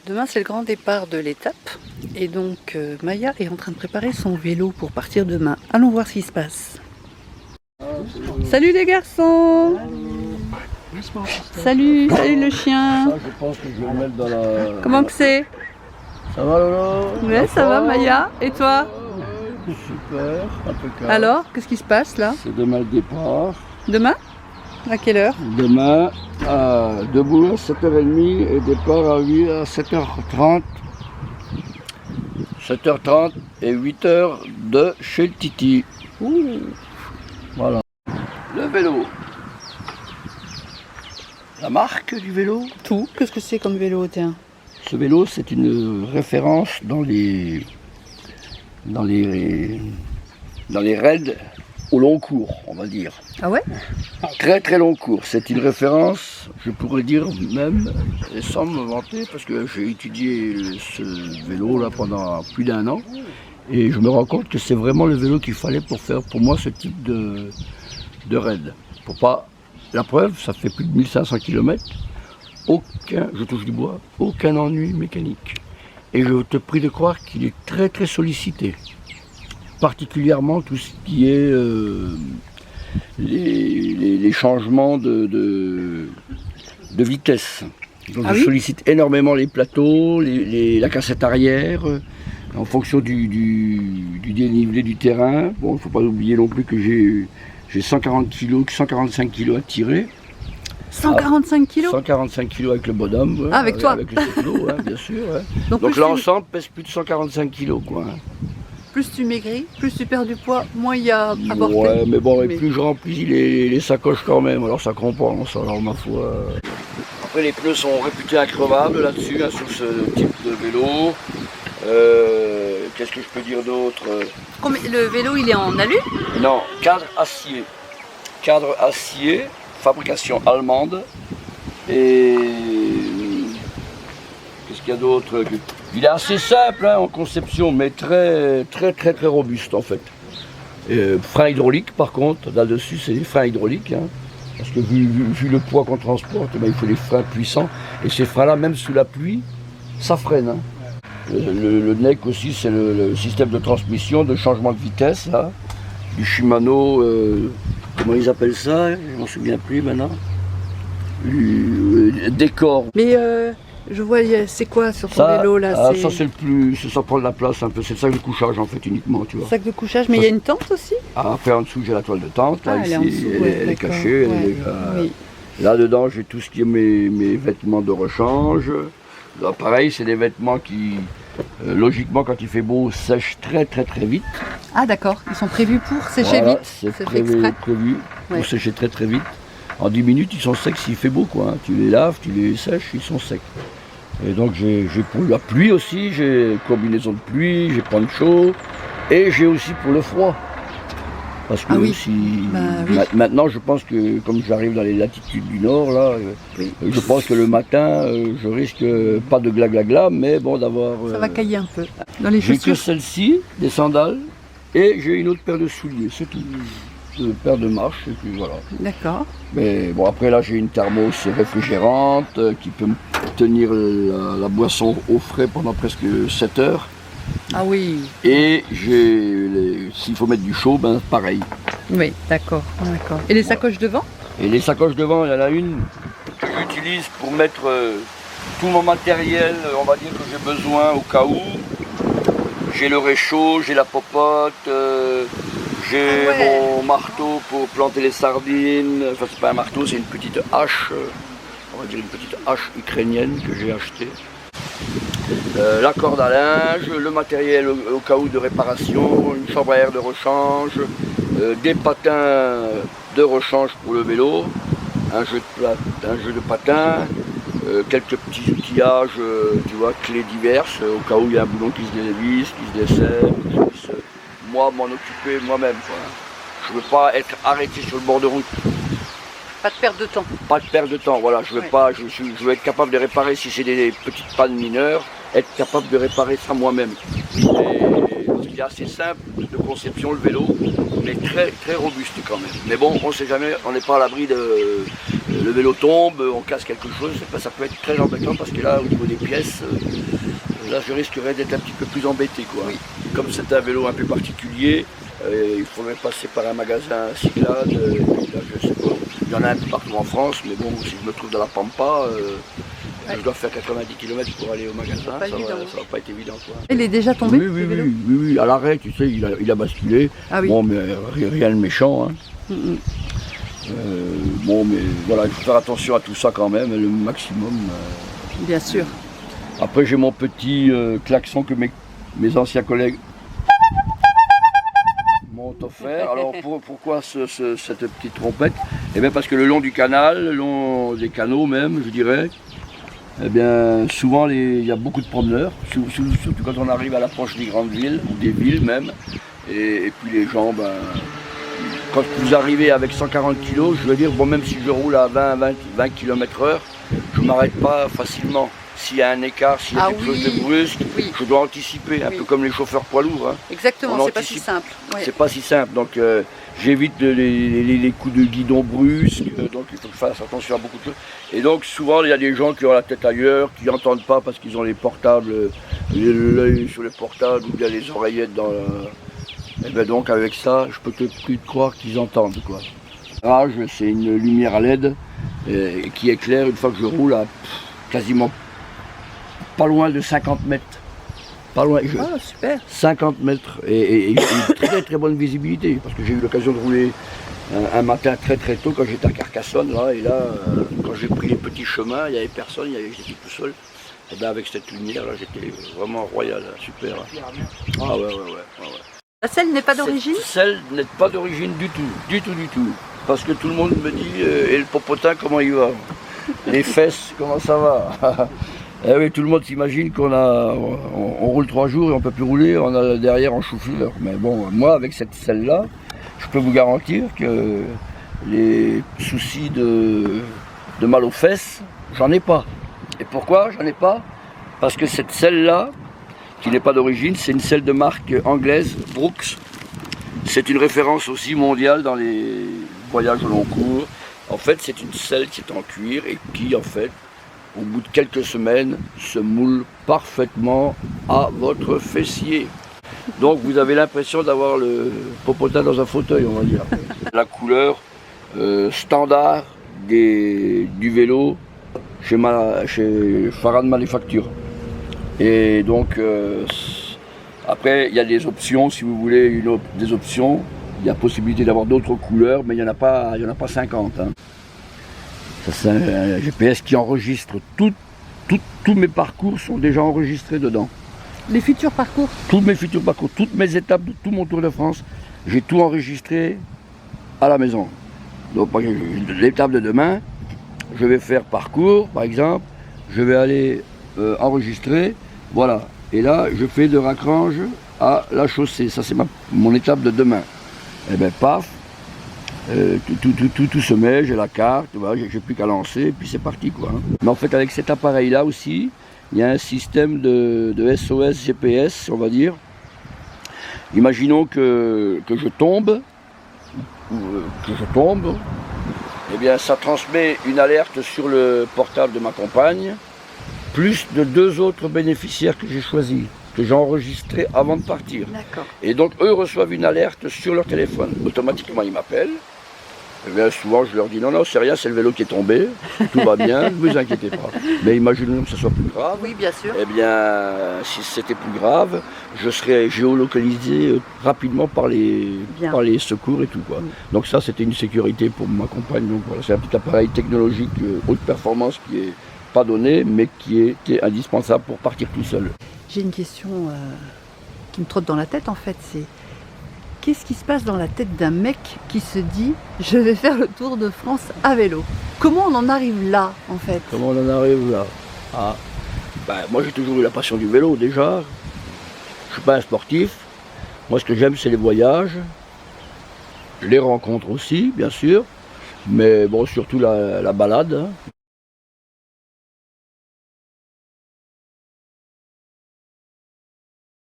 Demain, c'est le grand départ de l'étape. Et donc, Maya est en train de préparer son vélo pour partir demain. Allons voir ce qui se passe. Salut les garçons! Salut, salut le chien! Ça, je pense que je vais le mettre dans la... Comment que c'est? Ça va Lolo? Ouais, ça va Maya. Et toi? Super, impeccable. Alors, qu'est-ce qui se passe là? C'est demain le départ. Demain? À quelle heure? Demain, debout à 7h30 et départ à 7h30. 7h30 et 8h de chez le Titi. Ouh. Voilà. Le vélo. La marque du vélo. Tout. Qu'est-ce que c'est comme vélo, tiens? Ce vélo, c'est une référence dans les raids au long cours, on va dire. Ah ouais? Très très long cours. C'est une référence, je pourrais dire même, et sans me vanter, parce que j'ai étudié ce vélo-là pendant plus d'1 an, et je me rends compte que c'est vraiment le vélo qu'il fallait pour faire pour moi ce type de raid. Pour pas... La preuve, ça fait plus de 1500 km, je touche du bois, aucun ennui mécanique. Et je te prie de croire qu'il est très très sollicité. Particulièrement tout ce qui est les changements de vitesse. Donc je sollicite énormément les plateaux, la cassette arrière, en fonction du dénivelé du terrain. Bon, il ne faut pas oublier non plus que j'ai 140 kg, 145 kg à tirer. 145 kilos? 145 kg avec le bonhomme. Ouais, avec toi? Avec le cyclo, ouais, bien sûr. Ouais. Donc l'ensemble pèse plus de 145 kg, quoi. Plus tu maigris, plus tu perds du poids, moins il y a à porter. Ouais, mais bon, et plus je remplis les sacoches quand même, alors ça compense, alors ma foi. Après, les pneus sont réputés increvables là-dessus, hein, sur ce type de vélo. Qu'est-ce que je peux dire d'autre? Le vélo, il est en alu? Non, cadre acier. Cadre acier, fabrication allemande. Et qu'est-ce qu'il y a d'autre? Il est assez simple hein, en conception, mais très robuste en fait. Frein hydraulique par contre, là-dessus c'est des freins hydrauliques. Hein, parce que vu le poids qu'on transporte, ben, il faut des freins puissants. Et ces freins-là, même sous la pluie, ça freine. Hein. Le NEC aussi, c'est le système de transmission, de changement de vitesse. Là, du Shimano, comment ils appellent ça? Je m'en souviens plus maintenant. Décor. Mais je vois, c'est quoi sur ton vélo là? Ça c'est le plus, ça prend de la place un peu, c'est le sac de couchage en fait uniquement, tu vois. Sac de couchage, mais il y a une tente aussi? Après en dessous j'ai la toile de tente, là, ici, elle est cachée, oui. Là dedans j'ai tout ce qui est mes vêtements de rechange. Là pareil, c'est des vêtements qui, logiquement quand il fait beau, sèchent très vite. Ah d'accord, ils sont prévus pour sécher vite, c'est prévu pour sécher très vite. En 10 minutes, ils sont secs s'il fait beau, quoi. Hein. Tu les laves, tu les sèches, ils sont secs. Et donc j'ai pour la pluie aussi, j'ai combinaison de pluie, j'ai poncho, et j'ai aussi pour le froid. Parce que maintenant, je pense que comme j'arrive dans les latitudes du nord, là, je pense que le matin, je risque pas de gla, mais bon, d'avoir... Ça va cailler un peu. Dans les chaussures. J'ai que celle-ci, des sandales, et j'ai une autre paire de souliers, c'est tout. Une paire de marches et puis voilà. D'accord. Mais bon après là j'ai une thermos réfrigérante qui peut me tenir la boisson au frais pendant presque 7 heures. Ah oui. Et s'il faut mettre du chaud, ben pareil. Oui, d'accord. Et les sacoches devant? Et les sacoches devant, il y en a une que j'utilise pour mettre tout mon matériel, on va dire que j'ai besoin au cas où. J'ai le réchaud, j'ai la popote. J'ai mon marteau pour planter les sardines, enfin c'est pas un marteau, c'est une petite hache, on va dire une petite hache ukrainienne que j'ai achetée. La corde à linge, le matériel au cas où de réparation, une chambre à air de rechange, des patins de rechange pour le vélo, un jeu de patins, quelques petits outillages, tu vois, clés diverses, au cas où il y a un boulon qui se dévisse, qui se dessert, moi m'en occuper moi-même. Je ne veux pas être arrêté sur le bord de route. Pas de perte de temps. Pas de perte de temps, voilà. Je veux être capable de réparer si c'est des petites pannes mineures, être capable de réparer ça moi-même. Parce qu'il est assez simple de conception le vélo, mais très robuste quand même. Mais bon, on ne sait jamais, on n'est pas à l'abri le vélo tombe, on casse quelque chose, ça peut être très embêtant parce que là, au niveau des pièces, là je risquerais d'être un petit peu plus embêté, quoi. Oui. Comme c'est un vélo un peu particulier, il faudrait passer par un magasin Cyclades, et puis là, je sais pas. Il y en a un peu partout en France, mais bon, si je me trouve dans la Pampa, je dois faire 90 km pour aller au magasin, ça va pas être évident, quoi. Il est déjà tombé, Oui, le vélo? oui, à l'arrêt, tu sais, il a basculé. Ah oui. Bon, mais rien de méchant, hein. Bon, mais voilà, il faut faire attention à tout ça quand même, le maximum. Bien sûr. Après, j'ai mon petit klaxon que mes anciens collègues m'ont offert. Alors, pourquoi cette petite trompette? Eh bien, parce que le long du canal, le long des canaux même, je dirais, eh bien, souvent, il y a beaucoup de promeneurs, surtout quand on arrive à l'approche des grandes villes, ou des villes même, et puis les gens, ben, quand vous arrivez avec 140 kg, je veux dire, bon, même si je roule à 20 km/h, je ne m'arrête pas facilement. S'il y a un écart, s'il y a quelque chose de brusque, je dois anticiper, un peu comme les chauffeurs poids lourds. Hein. Exactement, c'est pas si simple. Ouais. C'est pas si simple, donc j'évite les coups de guidon brusques, donc il faut que je fasse attention à beaucoup de choses. Et donc souvent il y a des gens qui ont la tête ailleurs, qui n'entendent pas parce qu'ils ont les portables, l'œil sur les portables ou bien les oreillettes dans la... Et bien donc avec ça, je peux plus te croire qu'ils entendent, quoi. Rage, c'est une lumière LED qui éclaire une fois que je roule à quasiment pas loin de 50 mètres. Pas loin. Ah, super. 50 mètres et une très très bonne visibilité parce que j'ai eu l'occasion de rouler un matin très très tôt quand j'étais à Carcassonne là, et là quand j'ai pris les petits chemins, il n'y avait personne, j'étais tout seul. Et bien avec cette lumière là, j'étais vraiment royal, super. Ah ouais. La selle n'est pas d'origine? Cette selle n'est pas d'origine du tout. Parce que tout le monde me dit, et le popotin comment il va? Les fesses, comment ça va? Eh oui, tout le monde s'imagine on roule 3 jours et on ne peut plus rouler, on a derrière en chou-fleur. Mais bon, moi avec cette selle-là, je peux vous garantir que les soucis de mal aux fesses, j'en ai pas. Et pourquoi j'en ai pas? Parce que cette selle-là, qui n'est pas d'origine, c'est une selle de marque anglaise, Brooks. C'est une référence aussi mondiale dans les voyages au long cours. En fait, c'est une selle qui est en cuir et qui, en fait, au bout de quelques semaines, se moule parfaitement à votre fessier. Donc vous avez l'impression d'avoir le popotin dans un fauteuil, on va dire. La couleur standard du vélo chez Farad Manufacture. Et donc après il y a des options, si vous voulez des options, il y a possibilité d'avoir d'autres couleurs, mais il n'y en a pas 50. Hein. C'est un GPS qui enregistre tous mes parcours sont déjà enregistrés dedans. Les futurs parcours? Tous mes futurs parcours, toutes mes étapes de tout mon Tour de France, j'ai tout enregistré à la maison. Donc l'étape de demain, je vais faire parcours par exemple, je vais aller enregistrer, voilà. Et là, je fais de Racrange à la chaussée, ça c'est mon étape de demain. Et bien paf, tout se met, j'ai la carte, voilà, j'ai plus qu'à lancer, et puis c'est parti, quoi. Mais en fait, avec cet appareil-là aussi, il y a un système de SOS GPS, on va dire. Imaginons que je tombe, eh bien ça transmet une alerte sur le portable de ma compagne, plus de 2 autres bénéficiaires que j'ai choisis, que j'ai enregistrés avant de partir. D'accord. Et donc eux reçoivent une alerte sur leur téléphone. Automatiquement ils m'appellent. Et bien souvent je leur dis non, c'est rien, c'est le vélo qui est tombé, tout va bien, ne vous inquiétez pas. Mais imaginons que ce soit plus grave. Oui, bien sûr. Eh bien, si c'était plus grave, je serais géolocalisé rapidement par les secours et tout, quoi. Donc ça, c'était une sécurité pour ma compagne. Donc voilà, c'est un petit appareil technologique haute performance qui est pas donné, mais qui était indispensable pour partir tout seul. J'ai une question qui me trotte dans la tête en fait, c'est qu'est-ce qui se passe dans la tête d'un mec qui se dit je vais faire le Tour de France à vélo? Comment on en arrive là en fait? Comment on en arrive là? Moi j'ai toujours eu la passion du vélo déjà. Je suis pas un sportif. Moi ce que j'aime c'est les voyages, les rencontres aussi bien sûr, mais bon surtout la balade. Hein.